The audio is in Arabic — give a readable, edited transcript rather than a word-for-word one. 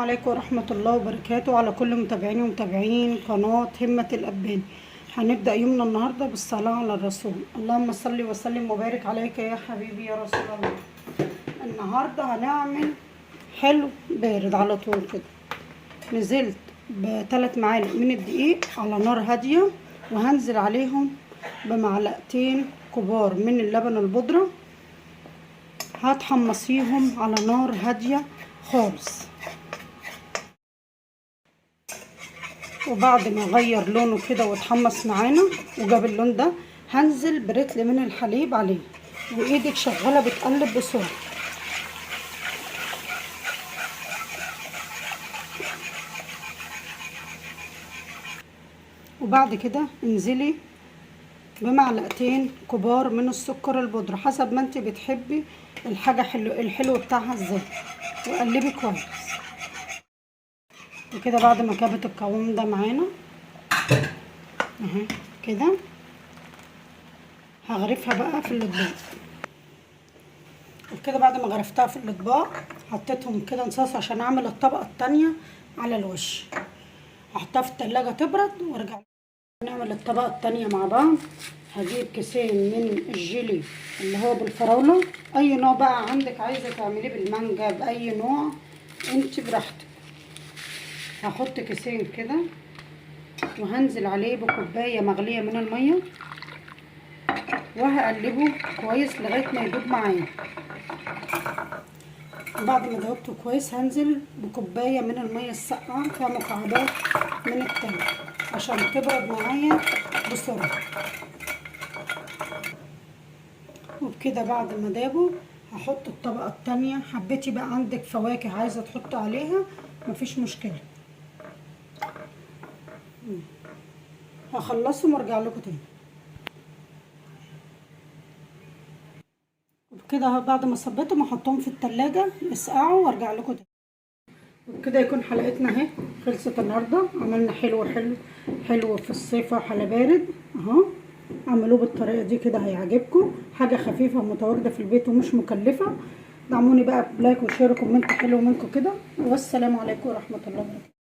عليكم ورحمة الله وبركاته على كل متابعيني ومتابعين قناة همة الأبان. هنبدأ يومنا النهاردة بالصلاة على الرسول. اللهم صل وسلم وبارك عليك يا حبيبي يا رسول الله. النهاردة هنعمل حلو بارد على طول كده. نزلت ب3 معالق من الدقيق على نار هادية، وهنزل عليهم بمعلقتين كبار من اللبن البودرة، هتحمصيهم على نار هادية خالص. وبعد ما غير لونه كده واتحمص معانا وجاب اللون ده، هنزل برتل من الحليب عليه، وايدك شغاله بتقلب بسرعه. وبعد كده انزلي بمعلقتين كبار من السكر البودره حسب ما انت بتحبي الحاجه الحلو بتاعها ازاي، وقلبي كويس. وكده بعد ما جابت القوام ده معانا اهي كده، هغرفها بقى في الاطباق. وكده بعد ما غرفتها في الاطباق حطيتهم كده نصاص عشان اعمل الطبقه التانية على الوش. هحطها في التلاجة تبرد وارجع نعمل الطبقه التانية مع بعض. هجيب كيسين من الجيلي اللي هو بالفراوله، اي نوع بقى عندك، عايزه تعمليه بالمانجا باي نوع انت براحتك. هحط كيسين كده وهنزل عليه بكوبايه مغليه من الميه، وهقلبه كويس لغايه ما يدوب معايا. بعد ما دوبته كويس هنزل بكوبايه من الميه الساقعه فيها مكعبات من التلج عشان تبرد معايا بسرعه. وبكده بعد ما دابوا هحط الطبقه التانية. حبيتي بقى عندك فواكه عايزه تحط عليها مفيش مشكله. هخلصهم وارجع لكم تاني. وبكده بعد ما صبيتهم احطهم في التلاجة يسقعوا وارجع لكم تاني. وبكده يكون حلقتنا اهي خلصت النهارده. عملنا حلو في الصيف وحلا بارد اهو. اعملوه بالطريقه دي كده هيعجبكم، حاجه خفيفه متواجده في البيت ومش مكلفه. دعموني بقى بلايك وشير وكومنت حلو منكم كده، والسلام عليكم ورحمه الله وبركاته.